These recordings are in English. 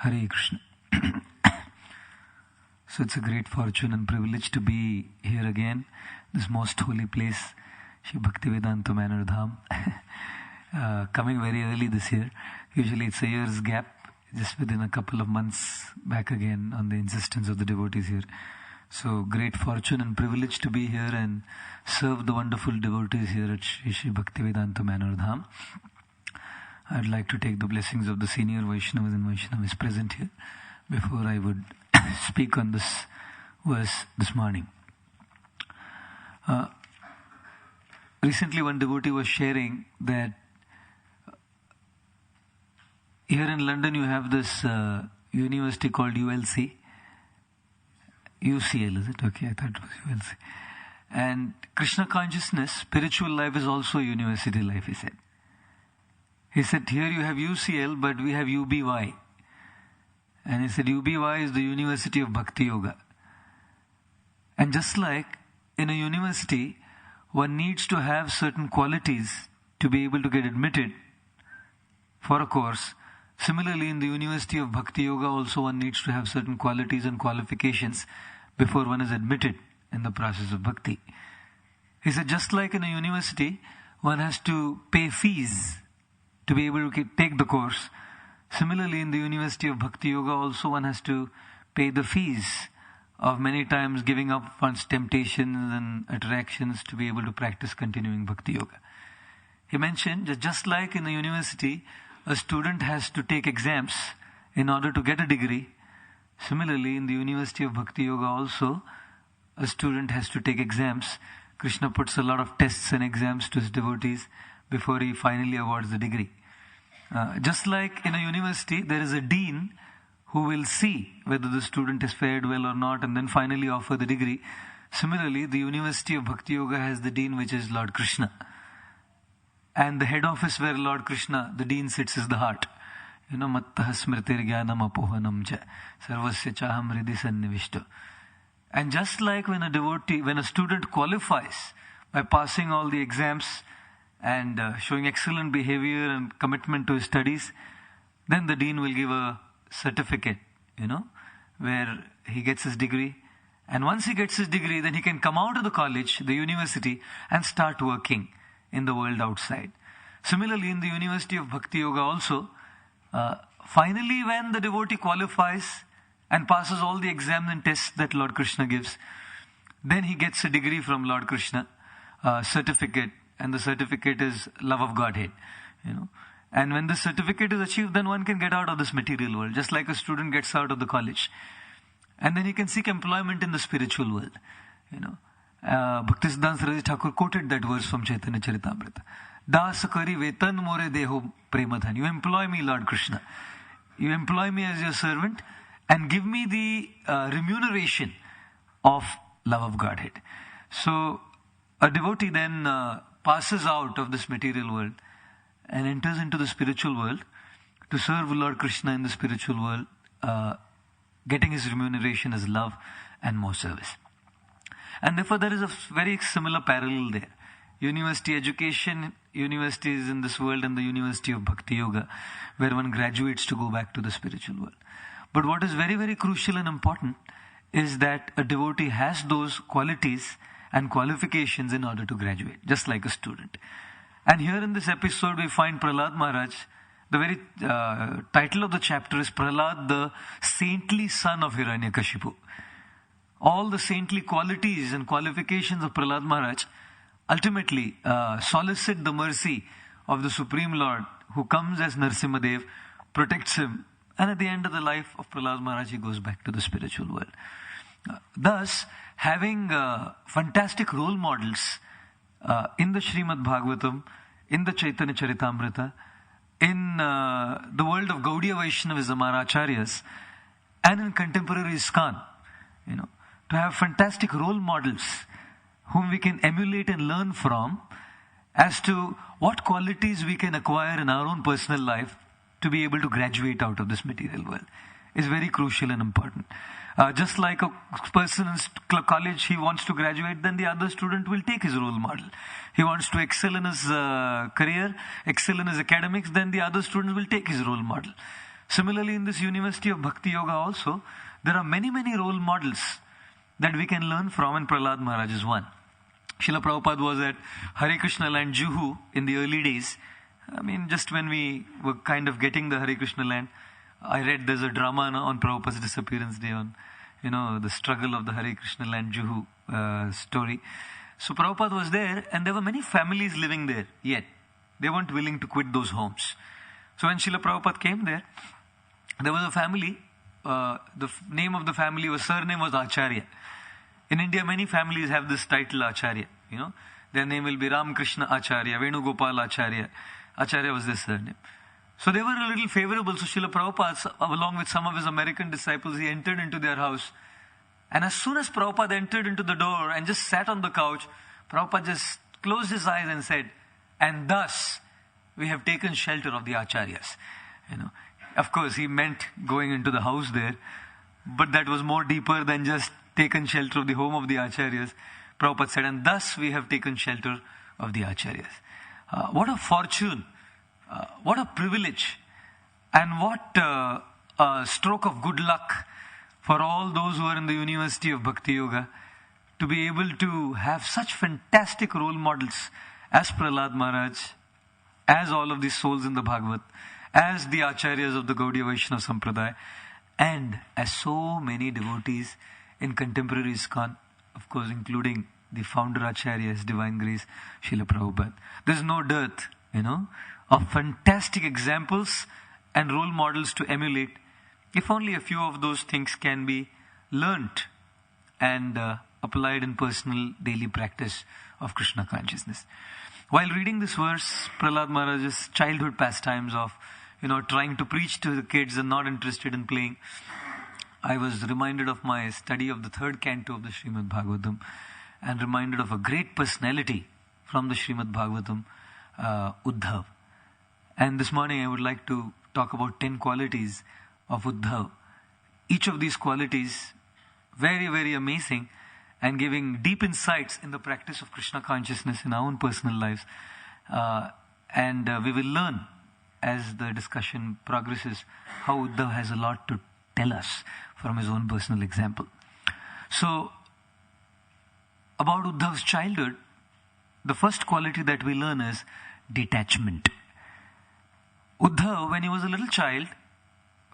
Hare Krishna. So it's a great fortune and privilege to be here again, this most holy place, Shri Bhaktivedanta Manor Dham. Coming very early this year. Usually it's a year's gap, just within a couple of months back again on the insistence of the devotees here. So great fortune and privilege to be here and serve the wonderful devotees here at Shri Bhaktivedanta Manor Dham. I'd like to take the blessings of the senior Vaishnavas and Vaishnavis present here before I would speak on this verse this morning. Recently one devotee was sharing that here in London you have this university called UCL, is it? Okay, I thought it was ULC. And Krishna consciousness, spiritual life is also university life, he said. He said, here you have UCL, but we have UBY. And he said, UBY is the University of Bhakti Yoga. And just like in a university, one needs to have certain qualities to be able to get admitted for a course. Similarly, in the University of Bhakti Yoga, also one needs to have certain qualities and qualifications before one is admitted in the process of bhakti. He said, just like in a university, one has to pay fees to be able to take the course. Similarly, in the University of Bhakti Yoga also one has to pay the fees of many times giving up one's temptations and attractions to be able to practice continuing Bhakti Yoga. He mentioned that just like in the university, a student has to take exams in order to get a degree. Similarly, in the University of Bhakti Yoga also, a student has to take exams. Krishna puts a lot of tests and exams to his devotees before he finally awards the degree. Just like in a university, there is a dean who will see whether the student has fared well or not and then finally offer the degree. Similarly, the University of Bhakti Yoga has the dean, which is Lord Krishna. And the head office where Lord Krishna, the dean, sits is the heart. Mattah smritir jnanam apohanam cha sarvasya chaham hridhi sannivishto. And just like when a student qualifies by passing all the exams and showing excellent behavior and commitment to his studies, then the dean will give a certificate, where he gets his degree. And once he gets his degree, then he can come out of the college, the university, and start working in the world outside. Similarly, in the University of Bhakti Yoga also, finally when the devotee qualifies and passes all the exams and tests that Lord Krishna gives, then he gets a degree from Lord Krishna, certificate, and the certificate is love of Godhead, And when the certificate is achieved, then one can get out of this material world, just like a student gets out of the college. And then he can seek employment in the spiritual world, Bhaktisiddhanta Saraswati Thakur quoted that verse from Chaitanya Charitamrita. Das kari vetan more deho premadhan. You employ me, Lord Krishna. You employ me as your servant and give me the remuneration of love of Godhead. So a devotee then passes out of this material world and enters into the spiritual world to serve Lord Krishna in the spiritual world, getting his remuneration as love and more service. And therefore there is a very similar parallel there. University education, universities in this world, and the University of Bhakti Yoga, where one graduates to go back to the spiritual world. But what is very, very crucial and important is that a devotee has those qualities and qualifications in order to graduate, just like a student. And here in this episode we find Prahlad Maharaj. The very title of the chapter is Prahlad, the saintly son of Hiranyakashipu. All the saintly qualities and qualifications of Prahlad Maharaj ultimately solicit the mercy of the Supreme Lord, who comes as Narsimhadev, protects him, and at the end of the life of Prahlad Maharaj, he goes back to the spiritual world. Thus, having fantastic role models in the Srimad Bhagavatam, in the Chaitanya Charitamrita, in the world of Gaudiya Vaishnavism, our acharyas, and in contemporary ISKCON, to have fantastic role models whom we can emulate and learn from as to what qualities we can acquire in our own personal life to be able to graduate out of this material world is very crucial and important. Just like a person in college, he wants to graduate, then the other student will take his role model. He wants to excel in his career, excel in his academics, then the other student will take his role model. Similarly, in this University of Bhakti Yoga also, there are many, many role models that we can learn from, and Prahlad Maharaj is one. Srila Prabhupada was at Hare Krishna land Juhu in the early days. I mean, just when we were kind of getting the Hare Krishna land, I read there's a drama on Prabhupada's disappearance day on, the struggle of the Hare Krishna land Juhu story. So Prabhupada was there, and there were many families living there, yet they weren't willing to quit those homes. So when Srila Prabhupada came there was a family, the name of the family surname was Acharya. In India, many families have this title Acharya, Their name will be Ram Krishna Acharya, Gaur Gopal Acharya. Acharya was their surname. So they were a little favorable. So Srila Prabhupada, along with some of his American disciples, he entered into their house. And as soon as Prabhupada entered into the door and just sat on the couch, Prabhupada just closed his eyes and said, "And thus we have taken shelter of the Acharyas." Of course, he meant going into the house there, but that was more deeper than just taken shelter of the home of the Acharyas. Prabhupada said, "And thus we have taken shelter of the Acharyas." What a fortune, what a privilege, and what a stroke of good luck for all those who are in the University of Bhakti Yoga to be able to have such fantastic role models as Prahlad Maharaj, as all of these souls in the Bhagavad, as the Acharyas of the Gaudiya Vaishnava Sampradaya, and as so many devotees in contemporary ISKCON, of course including the founder Acharya, His Divine Grace, Srila Prabhupada. There's no dearth, of fantastic examples and role models to emulate, if only a few of those things can be learnt and applied in personal daily practice of Krishna consciousness. While reading this verse, Prahlad Maharaj's childhood pastimes of, trying to preach to the kids and not interested in playing, I was reminded of my study of the third canto of the Srimad Bhagavatam, and reminded of a great personality from the Srimad Bhagavatam, Uddhav. And this morning I would like to talk about 10 qualities of Uddhav. Each of these qualities very, very amazing, and giving deep insights in the practice of Krishna consciousness in our own personal lives. And we will learn as the discussion progresses how Uddhav has a lot to tell us from his own personal example. So, about Uddhav's childhood, the first quality that we learn is detachment. Uddhav, when he was a little child,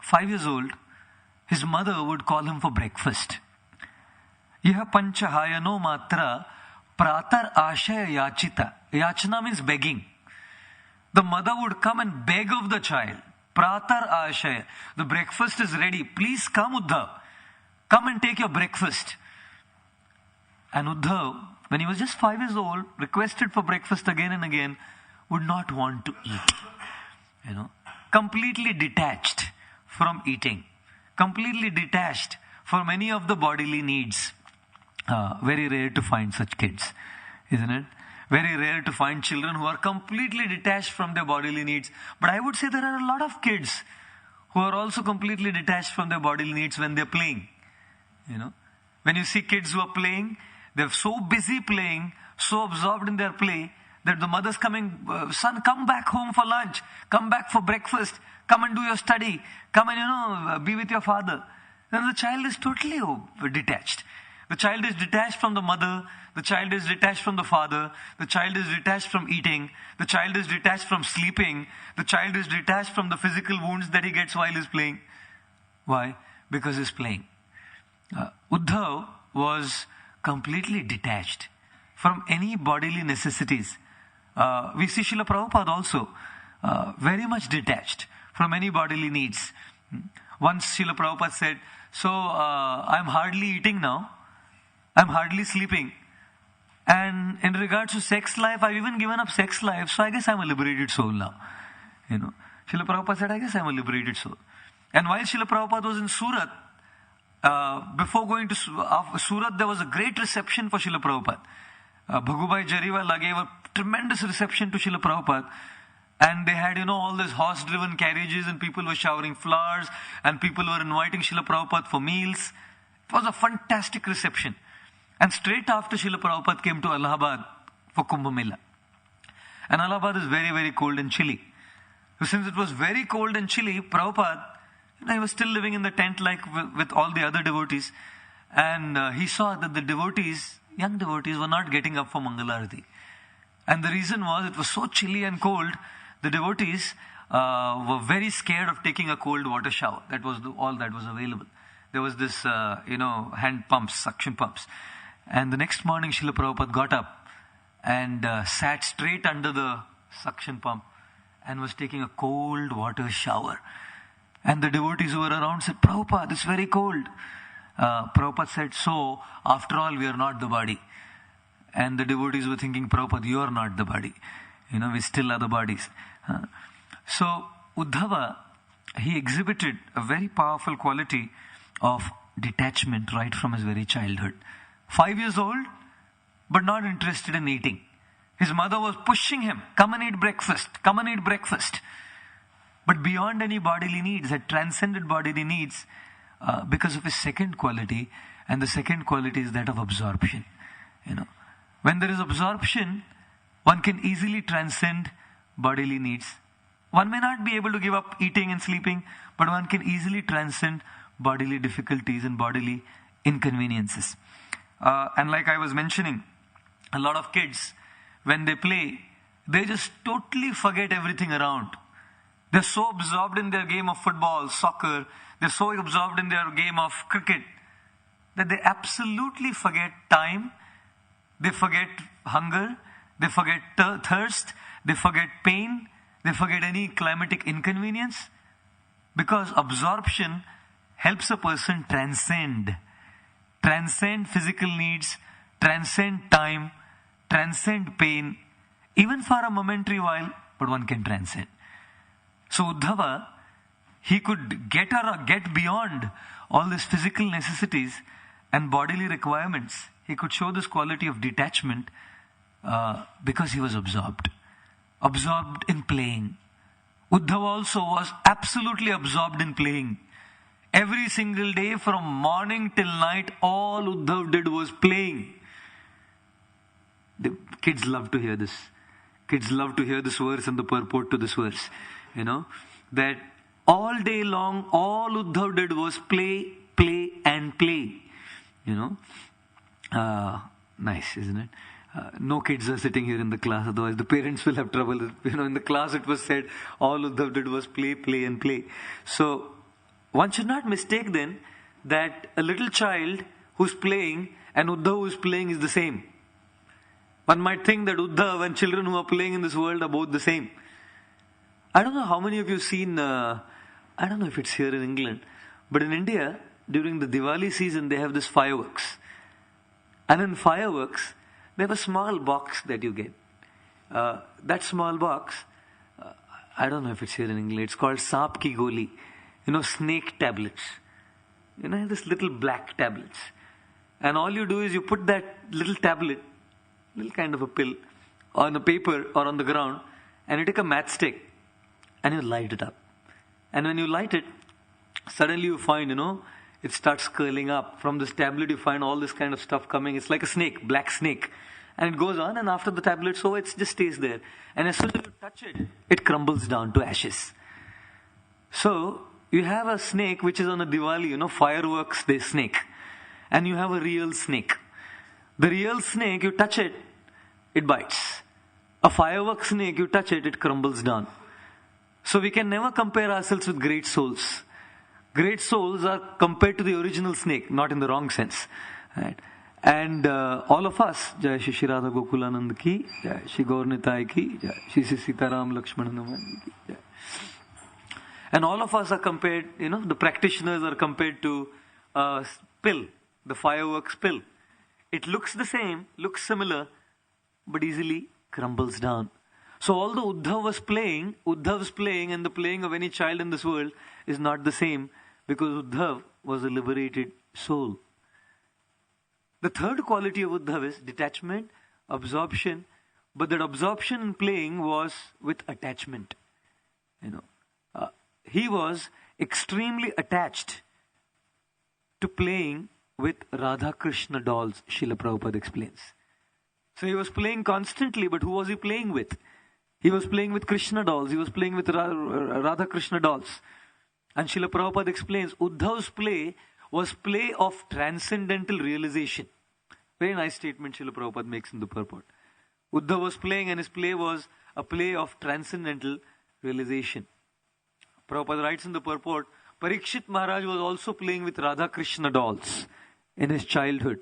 5 years old, his mother would call him for breakfast. Yaha panchahayano matra pratar ashaya yachita. Yachana means begging. The mother would come and beg of the child. Pratar ashaya. The breakfast is ready. Please come, Uddhav. Come and take your breakfast. And Uddhav, when he was just 5 years old, requested for breakfast again and again, would not want to eat. Completely detached from eating. Completely detached from any of the bodily needs. Very rare to find such kids, isn't it? Very rare to find children who are completely detached from their bodily needs. But I would say there are a lot of kids who are also completely detached from their bodily needs when they're playing. When you see kids who are playing, they're so busy playing, so absorbed in their play, that the mother's coming, "Son, come back home for lunch, come back for breakfast, come and do your study, come and, be with your father." Then the child is totally detached. The child is detached from the mother, the child is detached from the father, the child is detached from eating, the child is detached from sleeping, the child is detached from the physical wounds that he gets while he's playing. Why? Because he's playing. Uddhav was completely detached from any bodily necessities. We see Srila Prabhupada also very much detached from any bodily needs. Once Srila Prabhupada said, "So I'm hardly eating now, I'm hardly sleeping, and in regards to sex life, I've even given up sex life, so I guess I'm a liberated soul now." Srila Prabhupada said, "I guess I'm a liberated soul." And while Srila Prabhupada was in Surat, before going to Surat, there was a great reception for Srila Prabhupada. Bhagubai Jariwala gave a tremendous reception to Srila Prabhupada. And they had, all these horse-driven carriages, and people were showering flowers, and people were inviting Srila Prabhupada for meals. It was a fantastic reception. And straight after, Srila Prabhupada came to Allahabad for Kumbh Mela. And Allahabad is very, very cold and chilly. So since it was very cold and chilly, Prabhupada He was still living in the tent like with all the other devotees. And he saw that the devotees, young devotees, were not getting up for Mangalarati. And the reason was it was so chilly and cold, the devotees were very scared of taking a cold water shower. That was all that was available. There was this, hand pumps, suction pumps. And the next morning, Srila Prabhupada got up and sat straight under the suction pump and was taking a cold water shower. And the devotees who were around said, Prabhupada, it's very cold. Prabhupada said, so, after all, we are not the body. And the devotees were thinking, Prabhupada, you are not the body. We still are the bodies. So, Uddhava, he exhibited a very powerful quality of detachment right from his very childhood. 5 years old, but not interested in eating. His mother was pushing him, come and eat breakfast, come and eat breakfast. But beyond any bodily needs, had transcended bodily needs because of his second quality, and the second quality is that of absorption. When there is absorption, one can easily transcend bodily needs. One may not be able to give up eating and sleeping, but one can easily transcend bodily difficulties and bodily inconveniences. And like I was mentioning, a lot of kids, when they play, they just totally forget everything around. They're so absorbed in their game of football, soccer, they're so absorbed in their game of cricket, that they absolutely forget time, they forget hunger, they forget thirst, they forget pain, they forget any climatic inconvenience, because absorption helps a person transcend physical needs, transcend time, transcend pain, even for a momentary while, but one can transcend. So Uddhava, he could get beyond all these physical necessities and bodily requirements. He could show this quality of detachment because he was absorbed in playing. Uddhava also was absolutely absorbed in playing. Every single day from morning till night, all Uddhav did was playing. The kids love to hear this. Kids love to hear this verse and the purport to this verse. That all day long, all Uddhav did was play, play and play. Nice, isn't it? No kids are sitting here in the class, otherwise the parents will have trouble. In the class it was said, all Uddhav did was play, play and play. So, one should not mistake then that a little child who's playing and Uddhav who's playing is the same. One might think that Uddhav and children who are playing in this world are both the same. I don't know how many of you have seen, I don't know if it's here in England, but in India, during the Diwali season, they have this fireworks. And in fireworks, they have a small box that you get. That small box, I don't know if it's here in England, it's called Saap Ki Goli. Snake tablets. This little black tablets. And all you do is you put that little tablet, little kind of a pill, on a paper or on the ground, and you take a matchstick and you light it up. And when you light it, suddenly you find, it starts curling up. From this tablet you find all this kind of stuff coming. It's like a snake, black snake. And it goes on, and after the tablet's over, it just stays there. And as soon as you touch it, it crumbles down to ashes. So, you have a snake which is on a Diwali, fireworks day snake. And you have a real snake. The real snake, you touch it, it bites. A fireworks snake, you touch it, it crumbles down. So we can never compare ourselves with great souls. Great souls are compared to the original snake, not in the wrong sense. Right? And all of us, Jai Shri Shri Radha Gokulanand ki, Jai Shri Gaur Nitai ki, Jai Shri Shri Sitaram Lakshmana Naman ki, Jai. And all of us are compared, the practitioners are compared to a pill, the fireworks pill. It looks the same, looks similar, but easily crumbles down. So although Uddhav's playing and the playing of any child in this world is not the same, because Uddhav was a liberated soul. The third quality of Uddhav is detachment, absorption, but that absorption in playing was with attachment. He was extremely attached to playing with Radha Krishna dolls, Srila Prabhupada explains. So he was playing constantly, but who was he playing with? He was playing with Krishna dolls, he was playing with Radha Krishna dolls. And Srila Prabhupada explains, Uddhav's play was play of transcendental realization. Very nice statement Srila Prabhupada makes in the purport. Uddhav was playing and his play was a play of transcendental realization. Prabhupada writes in the purport, Parikshit Maharaj was also playing with Radha Krishna dolls in his childhood.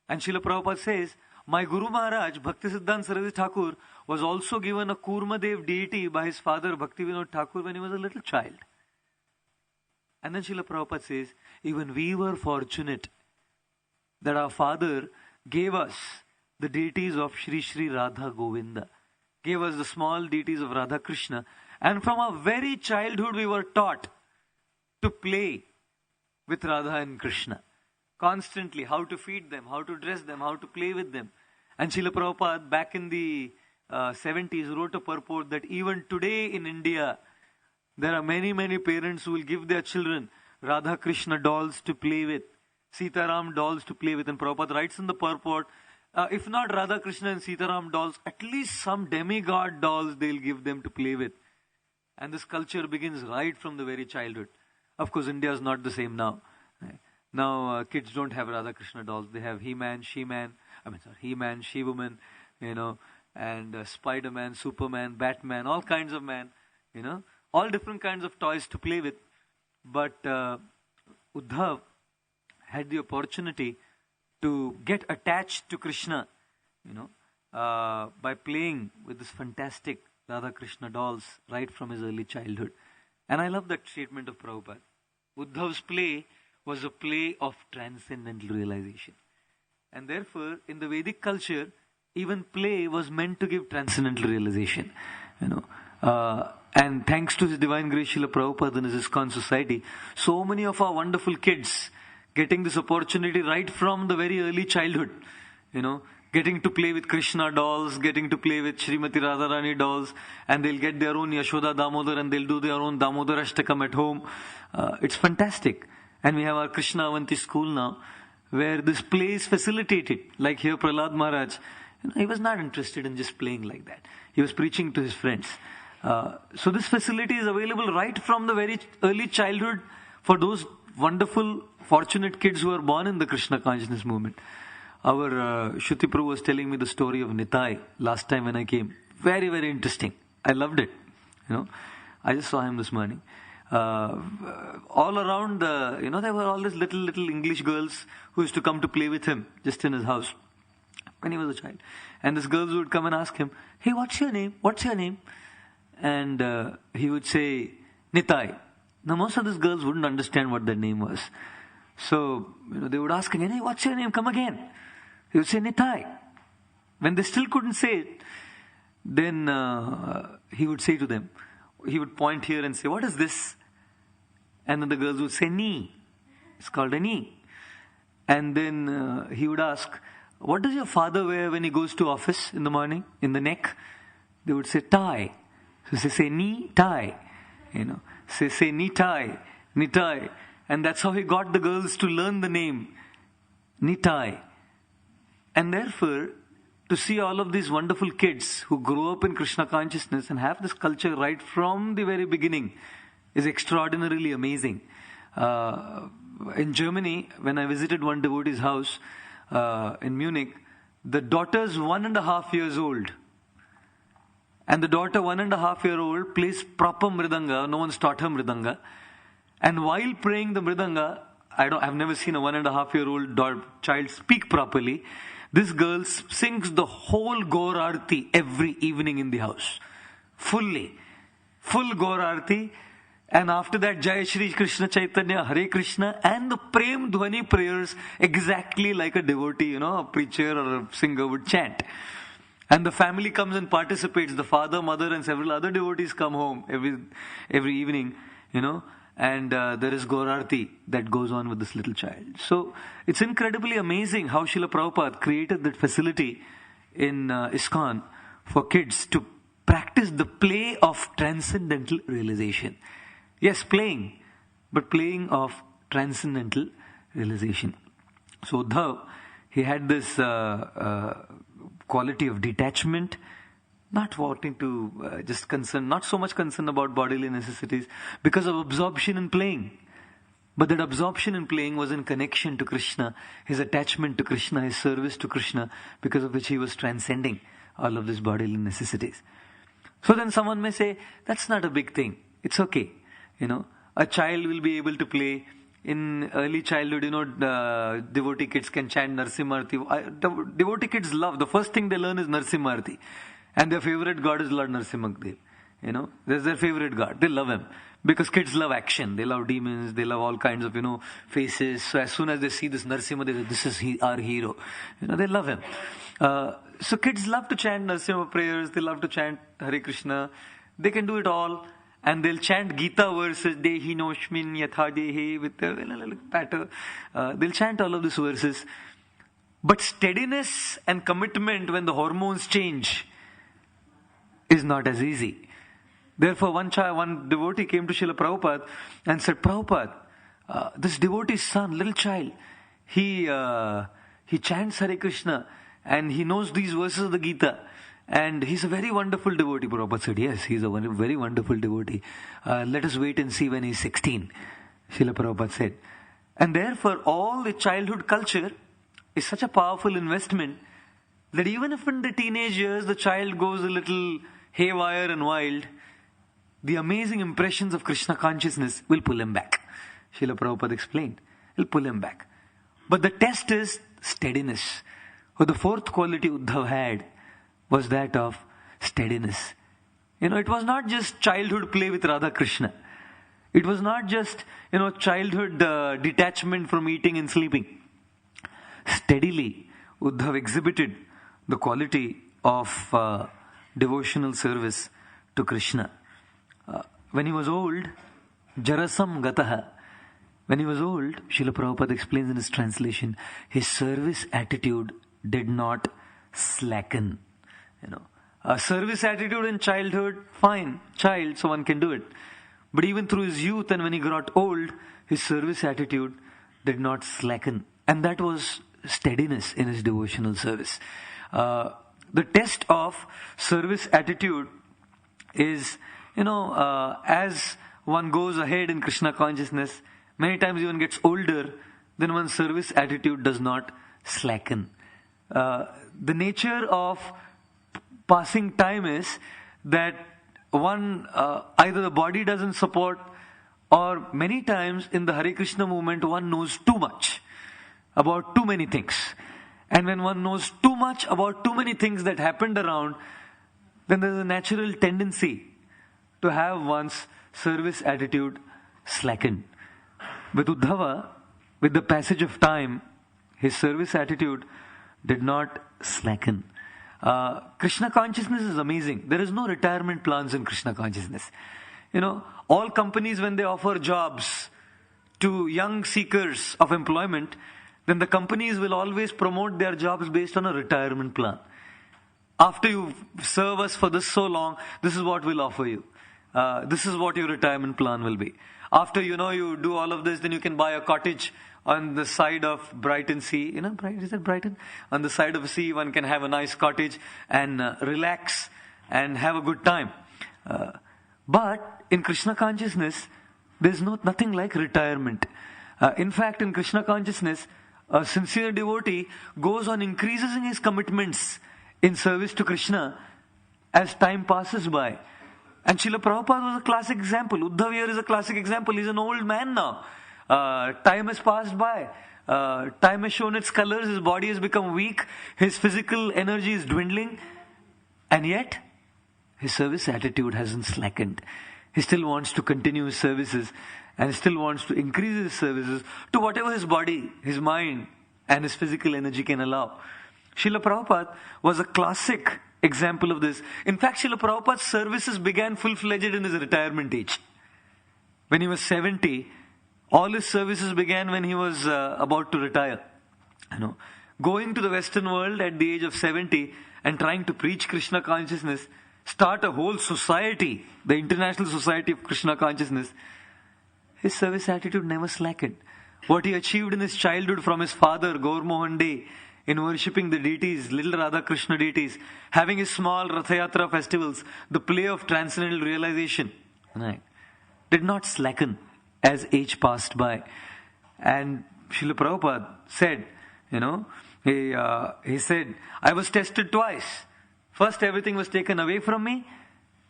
And Srila Prabhupada says, my Guru Maharaj, Bhaktisiddhanta Saraswati Thakur, was also given a Kurmadev deity by his father Bhaktivinoda Thakur when he was a little child. And then Srila Prabhupada says, even we were fortunate that our father gave us the deities of Shri Shri Radha Govinda, gave us the small deities of Radha Krishna, and from our very childhood we were taught to play with Radha and Krishna. Constantly, how to feed them, how to dress them, how to play with them. And Srila Prabhupada back in the 70s wrote a purport that even today in India, there are many, many parents who will give their children Radha Krishna dolls to play with, Sitaram dolls to play with. And Prabhupada writes in the purport, if not Radha Krishna and Sitaram dolls, at least some demigod dolls they'll give them to play with. And this culture begins right from the very childhood. Of course, India is not the same now. Now, kids don't have Radha Krishna dolls. They have He-Man, She-Man, He-Man, She-Woman, and Spider-Man, Superman, Batman, all kinds of man, all different kinds of toys to play with. But Uddhav had the opportunity to get attached to Krishna, by playing with this fantastic Radha Krishna dolls right from his early childhood. And I love that statement of Prabhupada. Uddhav's play was a play of transcendental realization. And therefore, in the Vedic culture, even play was meant to give transcendental realization. And thanks to His Divine Grace Srila Prabhupada and His ISKCON Society, so many of our wonderful kids getting this opportunity right from the very early childhood, getting to play with Krishna dolls, getting to play with Srimati Radharani dolls, and they'll get their own Yashoda Damodar and they'll do their own Damodar Ashtakam at home. It's fantastic. And we have our Krishna Avanti school now, where this play is facilitated. Like here, Prahlad Maharaj, he was not interested in just playing like that. He was preaching to his friends. So this facility is available right from the very early childhood for those wonderful, fortunate kids who are born in the Krishna consciousness movement. Our Shruti Prabhu was telling me the story of Nitai last time when I came. Very, very interesting. I loved it. I just saw him this morning. All around, there were all these little English girls who used to come to play with him just in his house when he was a child. And these girls would come and ask him, hey, what's your name? What's your name? And he would say, Nitai. Now, most of these girls wouldn't understand what their name was. So, they would ask again, hey, what's your name? Come again. He would say, Nitai. When they still couldn't say it, then he would say to them, he would point here and say, what is this? And then the girls would say, knee. It's called a knee. And then he would ask, what does your father wear when he goes to office in the morning, in the neck? They would say, tie. So they say, knee, tie. Say, knee tie, Nitai. And that's how he got the girls to learn the name, Nitai. And therefore, to see all of these wonderful kids who grow up in Krishna consciousness and have this culture right from the very beginning is extraordinarily amazing. In Germany, when I visited one devotee's house in Munich, the daughter's 1.5 years old. And the daughter, 1.5-year-old, plays proper mridanga. No one's taught her mridanga. And while playing the mridanga, I've never seen a 1.5-year-old child speak properly. This girl sings the whole Gaur Arti every evening in the house. Fully. Full Gaur Arti. And after that, Jai Shri Krishna Chaitanya, Hare Krishna, and the Prem Dhwani prayers exactly like a devotee, a preacher or a singer would chant. And the family comes and participates. The father, mother, and several other devotees come home every evening, and there is Gaur Arti that goes on with this little child. So it's incredibly amazing how Srila Prabhupada created that facility in ISKCON for kids to practice the play of transcendental realization. Yes, playing, but playing of transcendental realization. So Uddhav, he had this quality of detachment, not wanting to not so much concerned about bodily necessities because of absorption in playing. But that absorption in playing was in connection to Krishna, his attachment to Krishna, his service to Krishna, because of which he was transcending all of these bodily necessities. So then someone may say, that's not a big thing. It's okay. A child will be able to play. In early childhood, devotee kids can chant Narsimharti. Devotee kids love, the first thing they learn is Narsimharti. And their favorite god is Lord Narsimhadev. That's their favorite god. They love him. Because kids love action. They love demons. They love all kinds of, faces. So as soon as they see this Narsimha, they say, this is our hero. They love him. So kids love to chant Narsimha prayers. They love to chant Hare Krishna. They can do it all. And they'll chant Gita verses, Dehi Noshmin Yatha Dehi, with a little patter. They'll chant all of these verses. But steadiness and commitment when the hormones change is not as easy. Therefore, one devotee came to Srila Prabhupada and said, Prabhupada, this devotee's son, little child, he chants Hare Krishna and he knows these verses of the Gita. And he's a very wonderful devotee. Prabhupada said, yes, he's a very wonderful devotee. Let us wait and see when he's 16, Srila Prabhupada said. And therefore, all the childhood culture is such a powerful investment that even if in the teenage years the child goes a little haywire and wild, the amazing impressions of Krishna consciousness will pull him back. Srila Prabhupada explained. Will pull him back. But the test is steadiness. Or the fourth quality Uddhav had was that of steadiness. It was not just childhood play with Radha Krishna. It was not just, childhood detachment from eating and sleeping. Steadily, Uddhav exhibited the quality of devotional service to Krishna. When he was old, Jarasam Gataha. When he was old, Srila Prabhupada explains in his translation, his service attitude did not slacken. A service attitude in childhood, fine, child, so one can do it. But even through his youth and when he got old, his service attitude did not slacken. And that was steadiness in his devotional service. The test of service attitude is, as one goes ahead in Krishna consciousness, many times even gets older, then one's service attitude does not slacken. The nature of passing time is that one, either the body doesn't support, or many times in the Hare Krishna movement, one knows too much about too many things. And when one knows too much about too many things that happened around, then there's a natural tendency to have one's service attitude slackened. With Uddhava, with the passage of time, his service attitude did not slacken. Krishna consciousness is amazing. There is no retirement plans in Krishna consciousness. All companies, when they offer jobs to young seekers of employment, then the companies will always promote their jobs based on a retirement plan. After you serve us for this so long, this is what we'll offer you. This is what your retirement plan will be. After you do all of this, then you can buy a cottage on the side of Brighton Sea. Is it Brighton? On the side of the sea, one can have a nice cottage and relax and have a good time. But in Krishna consciousness, there's nothing like retirement. In fact, in Krishna consciousness, a sincere devotee goes on increasing his commitments in service to Krishna as time passes by. And Srila Prabhupada was a classic example. Uddhav here is a classic example. He's an old man now. Time has passed by. Time has shown its colors. His body has become weak. His physical energy is dwindling. And yet, his service attitude hasn't slackened. He still wants to continue his services and still wants to increase his services to whatever his body, his mind, and his physical energy can allow. Srila Prabhupada was a classic example of this. In fact, Srila Prabhupada's services began full-fledged in his retirement age. When he was 70, all his services began when he was about to retire. Going to the Western world at the age of 70 and trying to preach Krishna consciousness, start a whole society, the International Society of Krishna Consciousness, his service attitude never slackened. What he achieved in his childhood from his father, Gaur Mohan Dey, in worshipping the deities, little Radha Krishna deities, having his small Ratha Yatra festivals, the play of transcendental realization, right, did not slacken as age passed by. And Srila Prabhupada said, he said, I was tested twice. First, everything was taken away from me,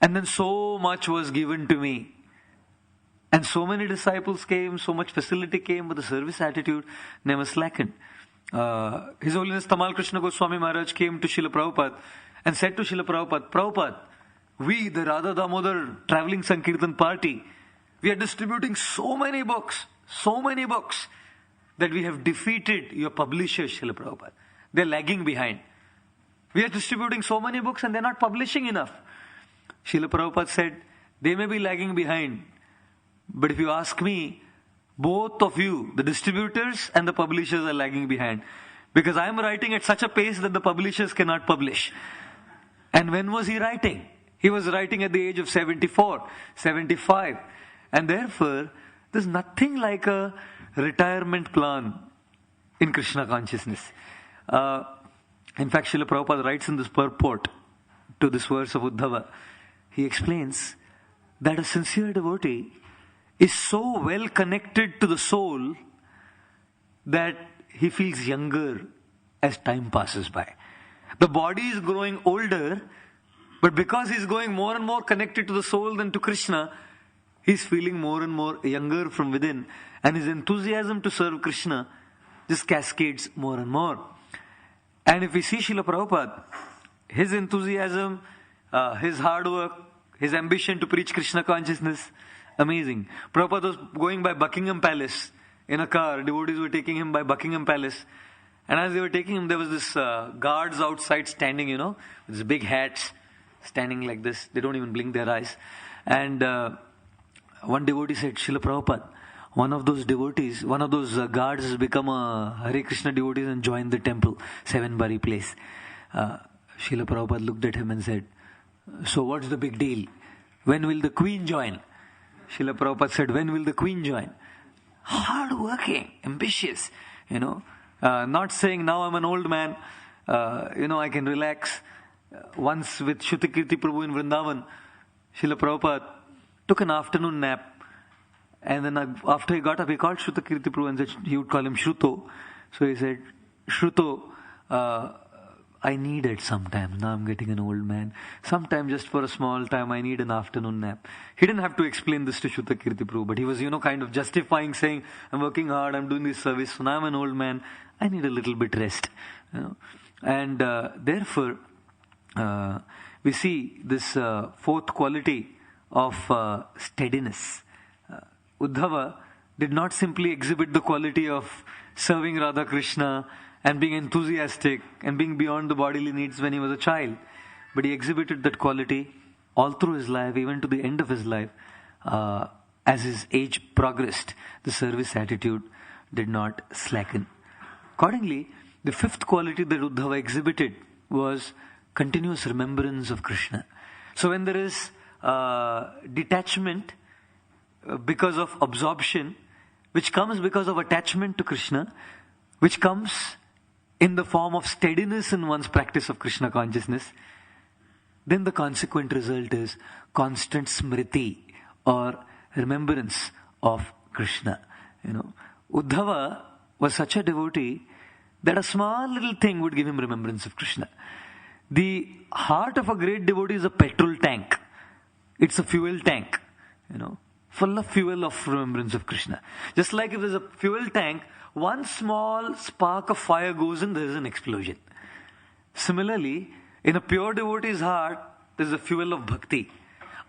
and then so much was given to me. And so many disciples came, so much facility came, but the service attitude never slackened. His Holiness Tamal Krishna Goswami Maharaj came to Srila Prabhupada and said to Srila Prabhupada, Prabhupada, we, the Radha Damodar traveling Sankirtan party, we are distributing so many books, that we have defeated your publishers, Srila Prabhupada. They're lagging behind. We are distributing so many books and they're not publishing enough. Srila Prabhupada said, they may be lagging behind, but if you ask me, both of you, the distributors and the publishers, are lagging behind. Because I am writing at such a pace that the publishers cannot publish. And when was he writing? He was writing at the age of 74, 75. And therefore, there's nothing like a retirement plan in Krishna consciousness. In fact, Srila Prabhupada writes in this purport to this verse of Uddhava, he explains that a sincere devotee is so well connected to the soul that he feels younger as time passes by. The body is growing older, but because he's going more and more connected to the soul than to Krishna, he's feeling more and more younger from within, and his enthusiasm to serve Krishna just cascades more and more. And if we see Srila Prabhupada, his enthusiasm, his hard work, his ambition to preach Krishna consciousness, amazing. Prabhupada was going by Buckingham Palace in a car. Devotees were taking him by Buckingham Palace. And as they were taking him, there was this guards outside standing, with these big hats, standing like this. They don't even blink their eyes. And one devotee said, Srila Prabhupada, one of those guards has become a Hare Krishna devotee and joined the temple, 7 Bari place. Srila Prabhupada looked at him and said, so what's the big deal? When will the queen join? Srila Prabhupada said, when will the queen join? Hard working, ambitious, not saying now I'm an old man, I can relax. Once with Shrutakirti Prabhu in Vrindavan, Srila Prabhupada took an afternoon nap, and then after he got up, he called Shrutakirti Prabhu and said, he would call him Shruto. So he said, Shruto, I need it sometimes. Now I'm getting an old man. Sometime just for a small time, I need an afternoon nap. He didn't have to explain this to Shrutakirti Prabhu, but he was, kind of justifying, saying, I'm working hard, I'm doing this service, so now I'm an old man, I need a little bit rest. And therefore, we see this fourth quality of steadiness. Uddhava did not simply exhibit the quality of serving Radha Krishna and being enthusiastic and being beyond the bodily needs when he was a child, but he exhibited that quality all through his life, even to the end of his life. As his age progressed, the service attitude did not slacken. Accordingly, the fifth quality that Uddhava exhibited was continuous remembrance of Krishna. So when there is detachment because of absorption, which comes because of attachment to Krishna, which comes in the form of steadiness in one's practice of Krishna consciousness, then the consequent result is constant smriti, or remembrance of Krishna. Uddhava was such a devotee that a small little thing would give him remembrance of Krishna. The heart of a great devotee is a petrol tank. It's a fuel tank, full of fuel of remembrance of Krishna. Just like if there's a fuel tank, one small spark of fire goes in, there is an explosion. Similarly, in a pure devotee's heart, there's a fuel of bhakti.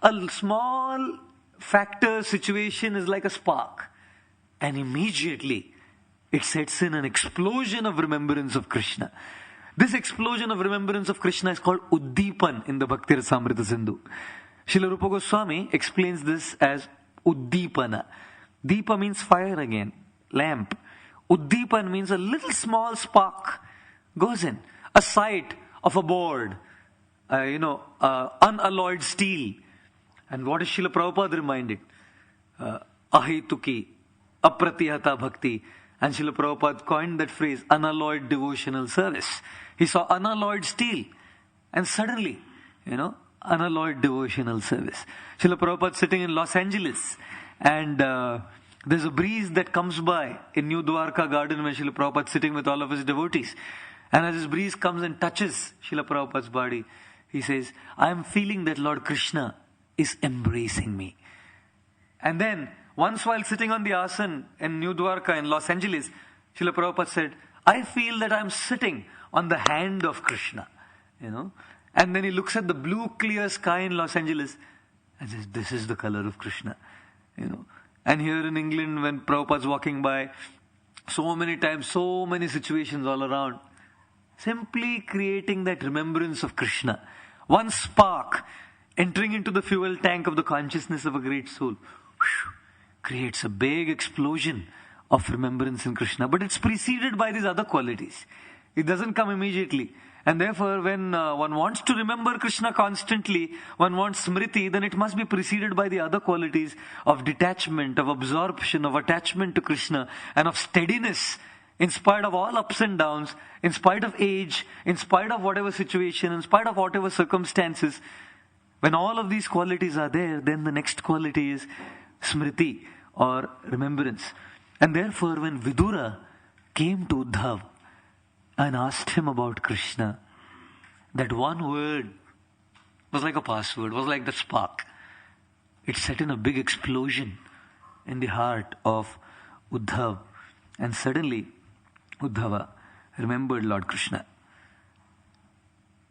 A small factor situation is like a spark, and immediately it sets in an explosion of remembrance of Krishna. This explosion of remembrance of Krishna is called Uddipan in the Bhakti Rasamrita Sindhu. Srila Rupa Goswami explains this as Uddipana. Deepa means fire again, lamp. Uddipan means a little small spark goes in. A sight of a board, unalloyed steel. And what is Srila Prabhupada reminded? Ahituki, apratihata bhakti. And Srila Prabhupada coined that phrase, unalloyed devotional service. He saw unalloyed steel. And suddenly, unalloyed devotional service. Srila Prabhupada sitting in Los Angeles. And there's a breeze that comes by in New Dwarka garden when Srila Prabhupada sitting with all of his devotees. And as this breeze comes and touches Srila Prabhupada's body, he says, I am feeling that Lord Krishna is embracing me. And then, once while sitting on the asan in New Dwarka in Los Angeles, Srila Prabhupada said, I feel that I am sitting on the hand of Krishna. And then he looks at the blue clear sky in Los Angeles and says, this is the color of Krishna. And here in England, when Prabhupada's walking by, so many times, so many situations all around, simply creating that remembrance of Krishna. One spark entering into the fuel tank of the consciousness of a great soul creates a big explosion of remembrance in Krishna. But it's preceded by these other qualities. It doesn't come immediately. And therefore, when one wants to remember Krishna constantly, one wants smriti, then it must be preceded by the other qualities of detachment, of absorption, of attachment to Krishna, and of steadiness, in spite of all ups and downs, in spite of age, in spite of whatever situation, in spite of whatever circumstances. When all of these qualities are there, then the next quality is smriti, or remembrance. And therefore, when Vidura came to Uddhav and asked him about Krishna, that one word was like a password, was like the spark. It set in a big explosion in the heart of Uddhav. And suddenly, Uddhava remembered Lord Krishna.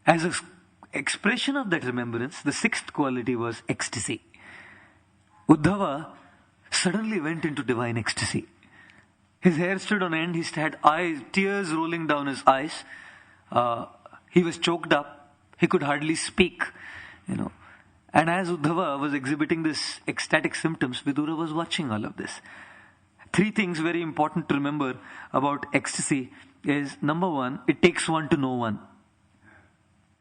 As an expression of that remembrance, the sixth quality was ecstasy. Uddhava suddenly went into divine ecstasy. His hair stood on end, he had tears rolling down his eyes. He was choked up, he could hardly speak, And as Uddhava was exhibiting this ecstatic symptoms, Vidura was watching all of this. Three things very important to remember about ecstasy is, number one, it takes one to know one.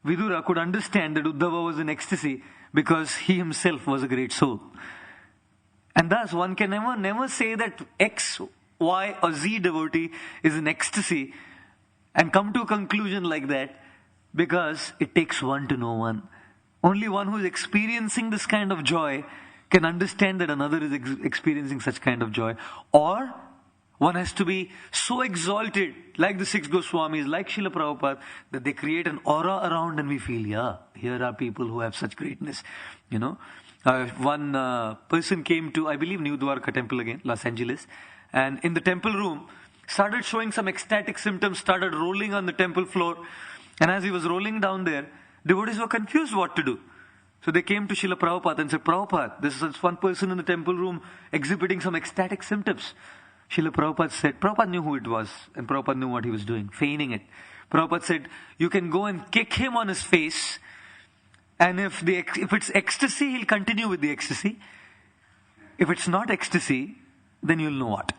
Vidura could understand that Uddhava was in ecstasy because he himself was a great soul. And thus one can never say that X, Y or Z devotee is in ecstasy and come to a conclusion like that, because it takes one to know one. Only one who is experiencing this kind of joy can understand that another is experiencing such kind of joy. Or one has to be so exalted, like the six Goswamis, like Srila Prabhupada, that they create an aura around and we feel, here are people who have such greatness. One person came to, I believe, New Dwarka temple again, Los Angeles, and in the temple room, started showing some ecstatic symptoms, started rolling on the temple floor. And as he was rolling down there, devotees were confused what to do. So they came to Srila Prabhupada and said, Prabhupada, this is one person in the temple room exhibiting some ecstatic symptoms. Srila Prabhupada said, Prabhupada knew who it was, and Prabhupada knew what he was doing, feigning it. Prabhupada said, you can go and kick him on his face, and if it's ecstasy, he'll continue with the ecstasy. If it's not ecstasy, then you'll know what.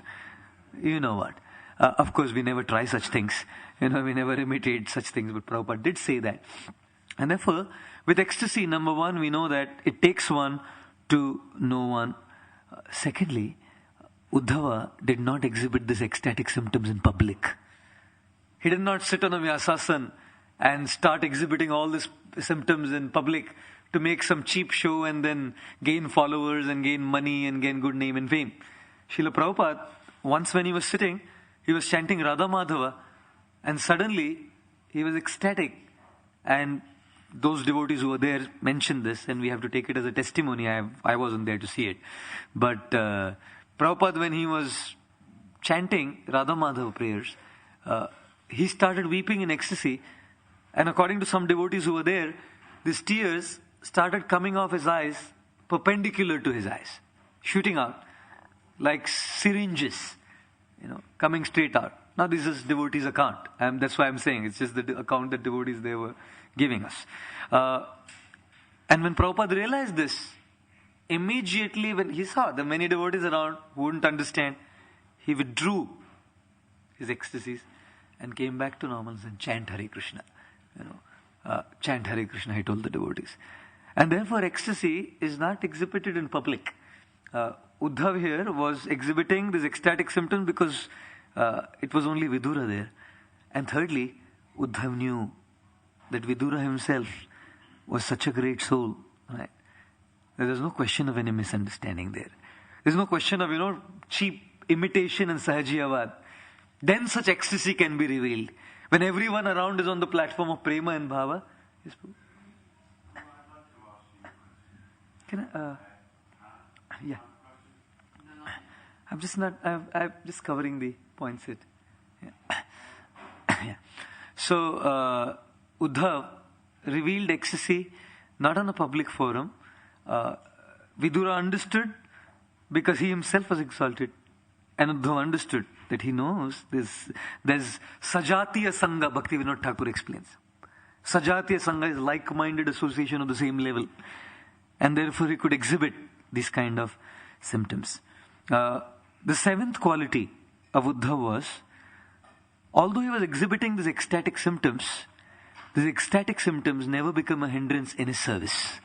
You know what. Of course, we never try such things. We never imitate such things, but Prabhupada did say that. And therefore, with ecstasy, number one, we know that it takes one to know one. Secondly, Uddhava did not exhibit these ecstatic symptoms in public. He did not sit on a Vyasasan and start exhibiting all these symptoms in public to make some cheap show and then gain followers and gain money and gain good name and fame. Srila Prabhupada, once when he was sitting, he was chanting Radha Madhava, and suddenly he was ecstatic. And those devotees who were there mentioned this, and we have to take it as a testimony. I wasn't there to see it. But Prabhupada, when he was chanting Radha Madhava prayers, he started weeping in ecstasy. And according to some devotees who were there, these tears started coming off his eyes, perpendicular to his eyes, shooting out like syringes, coming straight out. Now this is devotees' account. That's why I'm saying it's just the account that devotees they were giving us. And when Prabhupada realized this, immediately when he saw the many devotees around who wouldn't understand, he withdrew his ecstasies and came back to normal and chant Hare Krishna. Chant Hare Krishna, he told the devotees. And therefore ecstasy is not exhibited in public. Uddhav here was exhibiting these ecstatic symptoms because it was only Vidura there. And thirdly, Uddhav knew that Vidura himself was such a great soul, right? There's no question of any misunderstanding there. There's no question of, cheap imitation and sahajiyavad. Then such ecstasy can be revealed. When everyone around is on the platform of prema and bhava. Yes, can I, yeah. I'm just covering the points. Yeah. Yeah. So, Uddhav revealed ecstasy not on a public forum. Vidura understood because he himself was exalted. And Uddhav understood that he knows there's Sajatiya Sangha, Bhakti Vinod Thakur explains. Sajatiya Sangha is like-minded association of the same level. And therefore he could exhibit these kind of symptoms. The seventh quality of Uddhav was, although he was exhibiting these ecstatic symptoms never become a hindrance in his service.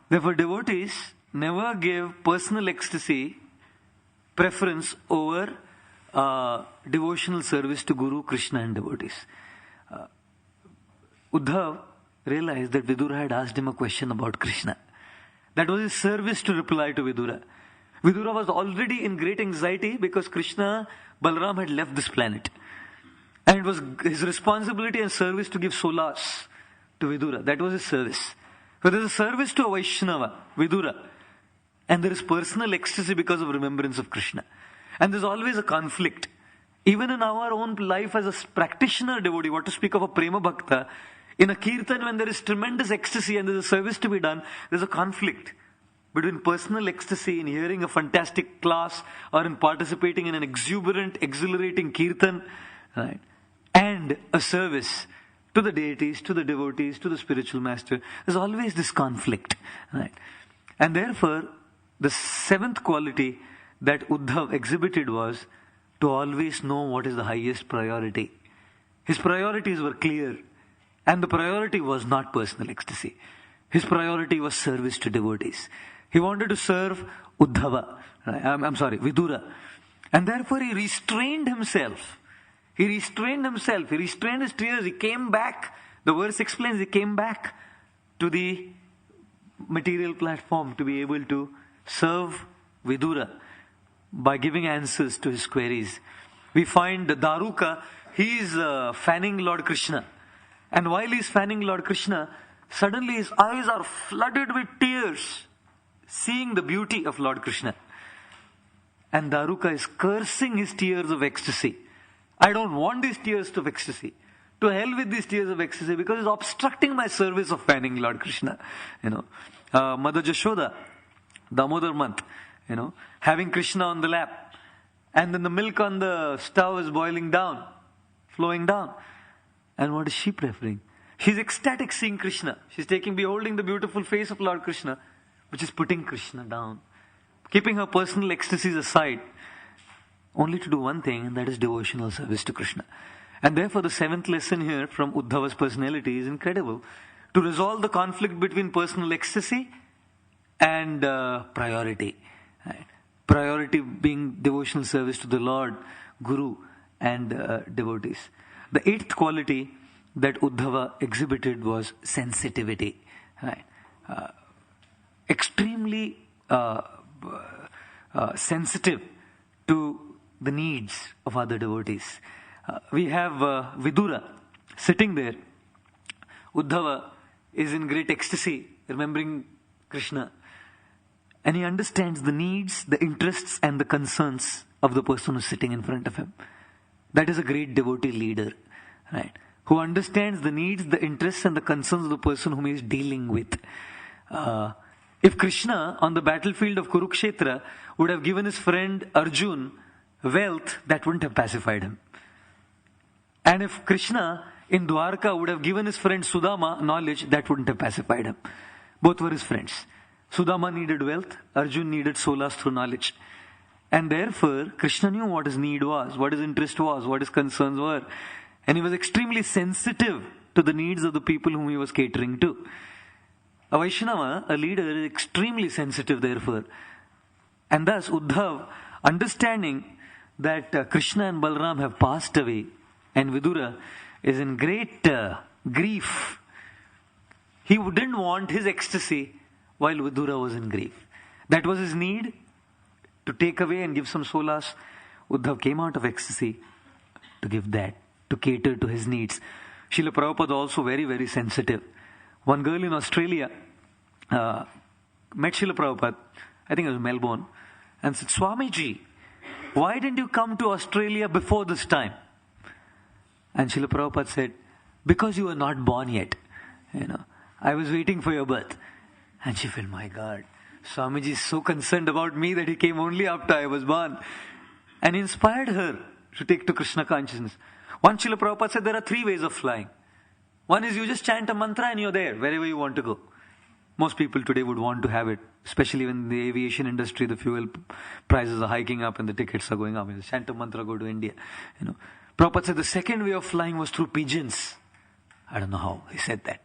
Therefore, devotees never gave personal ecstasy preference over devotional service to Guru, Krishna and devotees. Uddhav realized that Vidura had asked him a question about Krishna. That was his service to reply to Vidura. Vidura was already in great anxiety because Krishna, Balaram had left this planet. And it was his responsibility and service to give solace to Vidura. That was his service. So there is a service to a Vaishnava, Vidura. And there is personal ecstasy because of remembrance of Krishna. And there's always a conflict. Even in our own life as a practitioner devotee, what to speak of a prema bhakta, in a kirtan when there is tremendous ecstasy and there's a service to be done, there's a conflict between personal ecstasy in hearing a fantastic class or in participating in an exuberant, exhilarating kirtan, right? And a service to the deities, to the devotees, to the spiritual master. There's always this conflict, right? And therefore, the seventh quality that Uddhav exhibited was to always know what is the highest priority. His priorities were clear, and the priority was not personal ecstasy. His priority was service to devotees. He wanted to serve Uddhava, Vidura. And therefore he restrained himself. He restrained his tears. He came back. The verse explains he came back to the material platform to be able to serve Vidura by giving answers to his queries. We find Daruka, he is fanning Lord Krishna. And while he is fanning Lord Krishna, suddenly his eyes are flooded with tears, seeing the beauty of Lord Krishna. And Daruka is cursing his tears of ecstasy. I don't want these tears of ecstasy. To hell with these tears of ecstasy because it's obstructing my service of fanning Lord Krishna. Mother Jashoda, Damodar month, having Krishna on the lap. And then the milk on the stove is boiling down, flowing down. And what is she preferring? She's ecstatic seeing Krishna. She's beholding the beautiful face of Lord Krishna, which is putting Krishna down. Keeping her personal ecstasies aside, only to do one thing, and that is devotional service to Krishna. And therefore the seventh lesson here from Uddhava's personality is incredible. To resolve the conflict between personal ecstasy and priority. Right? Priority being devotional service to the Lord, Guru and devotees. The eighth quality that Uddhava exhibited was sensitivity. Right? Extremely sensitive to the needs of other devotees. We have Vidura sitting there. Uddhava is in great ecstasy, remembering Krishna. And he understands the needs, the interests and the concerns of the person who's sitting in front of him. That is a great devotee leader, right? Who understands the needs, the interests and the concerns of the person whom he is dealing with. If Krishna on the battlefield of Kurukshetra would have given his friend Arjun wealth, that wouldn't have pacified him. And if Krishna in Dwarka would have given his friend Sudama knowledge, that wouldn't have pacified him. Both were his friends. Sudama needed wealth, Arjun needed solace through knowledge. And therefore, Krishna knew what his need was, what his interest was, what his concerns were. And he was extremely sensitive to the needs of the people whom he was catering to. A Vaishnava, a leader, is extremely sensitive therefore. And thus Uddhav, understanding that Krishna and Balram have passed away and Vidura is in great grief. He didn't want his ecstasy while Vidura was in grief. That was his need, to take away and give some solace. Uddhav came out of ecstasy to give that, to cater to his needs. Srila Prabhupada also very, very sensitive. One girl in Australia met Srila Prabhupada, I think it was Melbourne, and said, Swamiji, why didn't you come to Australia before this time? And Srila Prabhupada said, because you were not born yet. I was waiting for your birth. And she felt, my God, Swamiji is so concerned about me that he came only after I was born. And inspired her to take to Krishna consciousness. Once Srila Prabhupada said there are 3 ways of flying. One is you just chant a mantra and you're there, wherever you want to go. Most people today would want to have it, especially when the aviation industry, the fuel prices are hiking up and the tickets are going up. You chant a mantra, go to India. Prabhupada said the second way of flying was through pigeons. I don't know how he said that.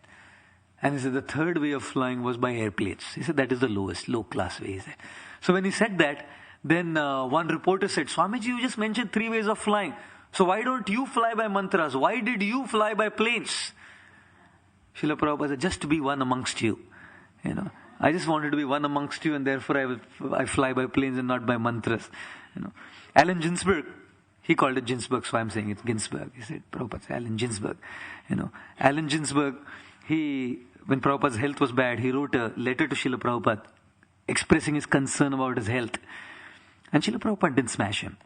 And he said the third way of flying was by airplanes. He said that is the lowest, low class way, he said. So when he said that, then one reporter said, Swamiji, you just mentioned 3 ways of flying. So why don't you fly by mantras? Why did you fly by planes? Srila Prabhupada said, just to be one amongst you. I just wanted to be one amongst you, and therefore I fly by planes and not by mantras. Allen Ginsberg, he called it Ginsberg, so I'm saying it's Ginsberg. He said, Prabhupada said, Allen Ginsberg. Allen Ginsberg, when Prabhupada's health was bad, he wrote a letter to Srila Prabhupada expressing his concern about his health. And Srila Prabhupada didn't smash him.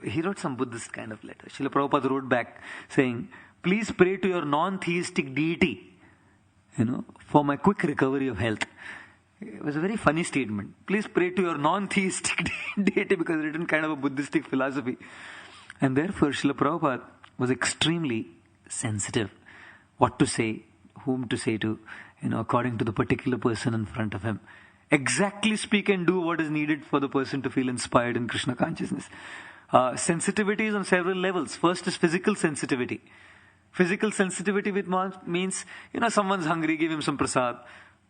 He wrote some Buddhist kind of letter. Srila Prabhupada wrote back saying, please pray to your non-theistic deity, for my quick recovery of health. It was a very funny statement. Please pray to your non-theistic deity, because it's written kind of a Buddhistic philosophy. And therefore Srila Prabhupada was extremely sensitive. What to say, whom to say to, according to the particular person in front of him. Exactly speak and do what is needed for the person to feel inspired in Krishna consciousness. Sensitivity is on several levels. First is physical sensitivity. Physical sensitivity means, someone's hungry, give him some prasad.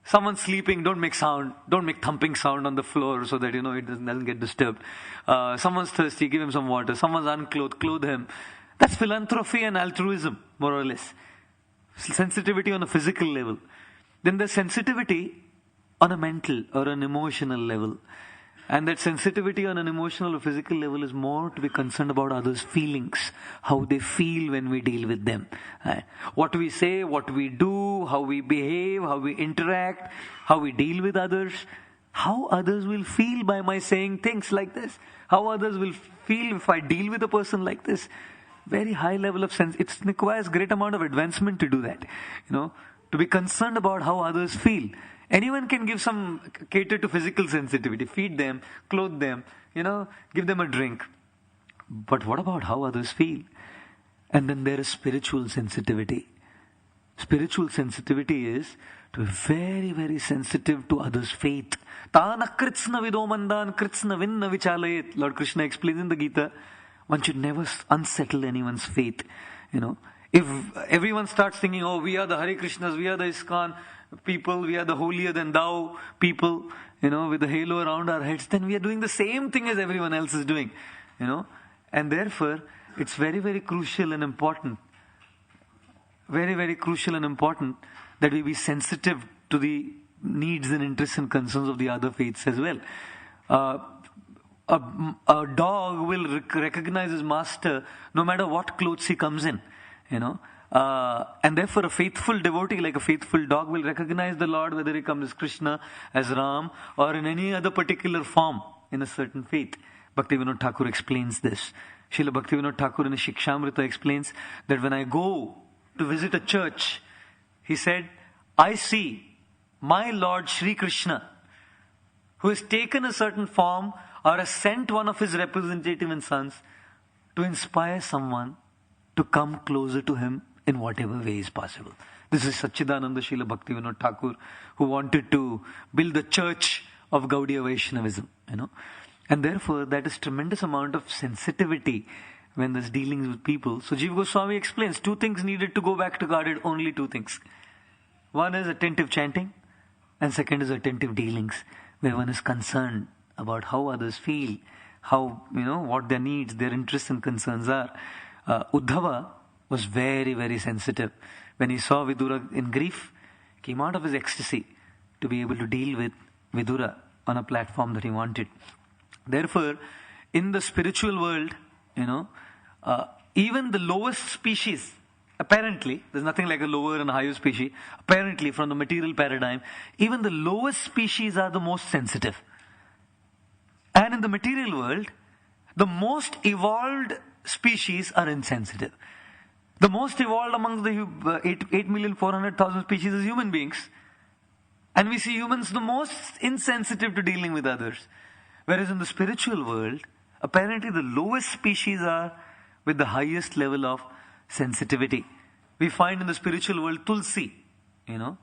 Someone's sleeping, don't make thumping sound on the floor so that, it doesn't get disturbed. Someone's thirsty, give him some water. Someone's unclothed, clothe him. That's philanthropy and altruism, more or less. Sensitivity on a physical level. Then there's sensitivity on a mental or an emotional level. And that sensitivity on an emotional or physical level is more to be concerned about others' feelings, how they feel when we deal with them. What we say, what we do, how we behave, how we interact, how we deal with others, how others will feel by my saying things like this, how others will feel if I deal with a person like this. Very high level of sense. It requires great amount of advancement to do that. To be concerned about how others feel. Anyone can cater to physical sensitivity, feed them, clothe them, give them a drink. But what about how others feel? And then there is spiritual sensitivity. Spiritual sensitivity is to be very, very sensitive to others' faith. Tana kritsna vidomandan kritsna vinna vichalayet. Lord Krishna explains in the Gita, one should never unsettle anyone's faith. If everyone starts thinking, oh, we are the Hare Krishnas, we are the ISKCON people, we are the holier than thou people, with the halo around our heads, then we are doing the same thing as everyone else is doing, And therefore, it's very, very crucial and important, very, very crucial and important that we be sensitive to the needs and interests and concerns of the other faiths as well. A dog will recognize his master no matter what clothes he comes in, and therefore a faithful devotee, like a faithful dog, will recognize the Lord whether he comes as Krishna, as Ram, or in any other particular form in a certain faith. Bhaktivinoda Thakur explains this. Srila Bhaktivinoda Thakur in his Shikshamrita explains that when I go to visit a church, he said, I see my Lord Sri Krishna, who has taken a certain form or has sent one of his representative and sons to inspire someone to come closer to him in whatever way is possible. This is Satchidananda Srila Bhaktivinoda Thakur, who wanted to build the church of Gaudiya Vaishnavism, And therefore, that is tremendous amount of sensitivity when there's dealings with people. So Jiva Goswami explains 2 things needed to go back to Godhead, only 2 things. One is attentive chanting, and second is attentive dealings, where one is concerned about how others feel, how, what their needs, their interests and concerns are. Uddhava was very, very sensitive. When he saw Vidura in grief, came out of his ecstasy to be able to deal with Vidura on a platform that he wanted. Therefore, in the spiritual world, even the lowest species, apparently, there's nothing like a lower and higher species, apparently from the material paradigm, even the lowest species are the most sensitive. And in the material world, the most evolved species are insensitive. The most evolved among the 8,400,000 species is human beings. And we see humans the most insensitive to dealing with others. Whereas in the spiritual world, apparently the lowest species are with the highest level of sensitivity. We find in the spiritual world Tulsi, Now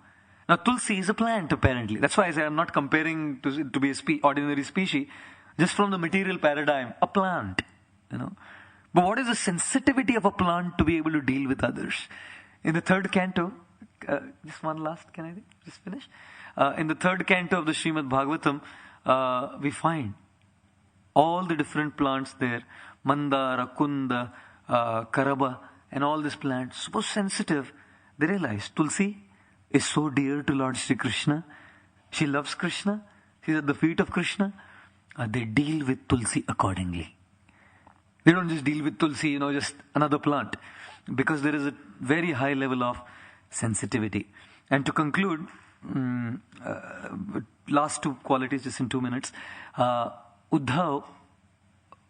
Tulsi is a plant apparently. That's why I say I'm not comparing to be ordinary species. Just from the material paradigm, a plant, But what is the sensitivity of a plant to be able to deal with others? In the third canto, just one last, can I just finish? In the third canto of the Srimad Bhagavatam, we find all the different plants there, Mandara, Kunda, Karaba, and all these plants, so sensitive. They realize Tulsi is so dear to Lord Sri Krishna. She loves Krishna. She's at the feet of Krishna. They deal with Tulsi accordingly. They don't just deal with Tulsi, just another plant. Because there is a very high level of sensitivity. And to conclude, last two qualities just in 2 minutes. Uddhav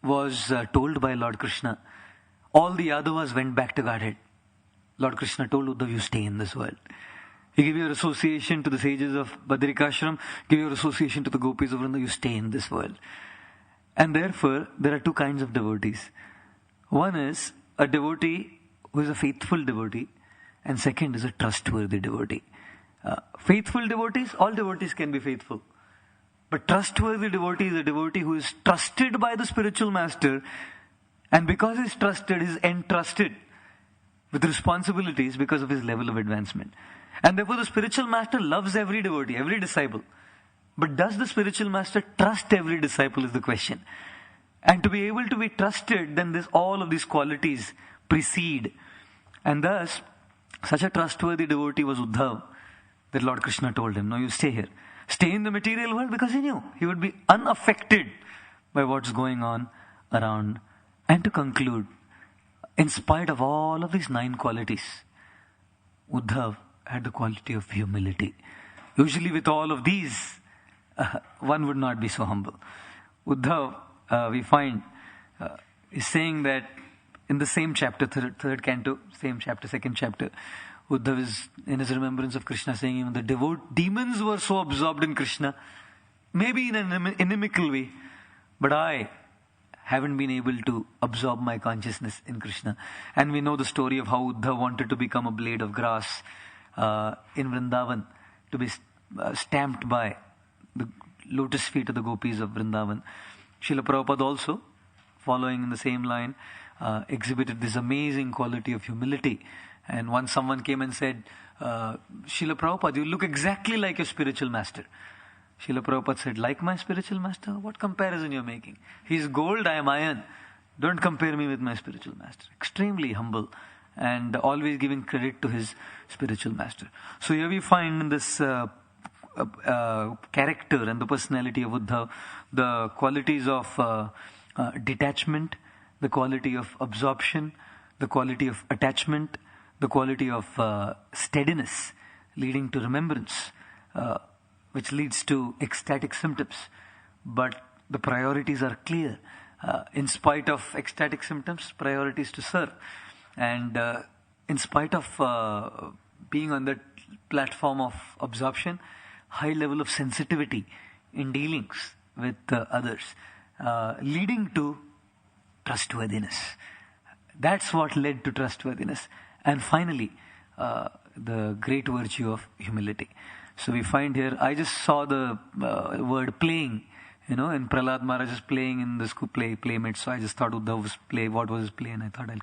was told by Lord Krishna, all the Yadavas went back to Godhead. Lord Krishna told Uddhav, you stay in this world. He gave your association to the sages of Badrikashram, give your association to the gopis of Vrinda, you stay in this world. And therefore, there are two kinds of devotees. One is a devotee who is a faithful devotee, and second is a trustworthy devotee. Faithful devotees, all devotees can be faithful. But trustworthy devotee is a devotee who is trusted by the spiritual master, and because he is trusted, he is entrusted with responsibilities because of his level of advancement. And therefore the spiritual master loves every devotee, every disciple. But does the spiritual master trust every disciple is the question. And to be able to be trusted, then all of these qualities precede. And thus, such a trustworthy devotee was Uddhav, that Lord Krishna told him, no, you stay here. Stay in the material world, because he knew he would be unaffected by what's going on around. And to conclude, in spite of all of these 9 qualities, Uddhav had the quality of humility. Usually with all of these, one would not be so humble. Uddhav, we find, is saying that in the same chapter, third canto, same chapter, second chapter, Uddhav is in his remembrance of Krishna saying even the demons were so absorbed in Krishna, maybe in an inimical way, but I haven't been able to absorb my consciousness in Krishna. And we know the story of how Uddhav wanted to become a blade of grass in Vrindavan, to be stamped by the lotus feet of the gopis of Vrindavan. Srila Prabhupada also, following in the same line, exhibited this amazing quality of humility. And once someone came and said, Srila Prabhupada, you look exactly like your spiritual master. Srila Prabhupada said, like my spiritual master? What comparison you're making? He's gold, I am iron. Don't compare me with my spiritual master. Extremely humble and always giving credit to his spiritual master. So here we find in this character and the personality of Uddhav, the qualities of detachment, the quality of absorption, the quality of attachment, the quality of steadiness leading to remembrance, which leads to ecstatic symptoms. But the priorities are clear. In spite of ecstatic symptoms, priorities to serve. And in spite of being on that platform of absorption, high level of sensitivity in dealings with others, leading to trustworthiness. That's what led to trustworthiness. And finally, the great virtue of humility. So we find here, I just saw the word playing, and Prahlad Maharaj is playing in the school playmate. So I just thought Uddhav was play, what was his play, and I thought I'll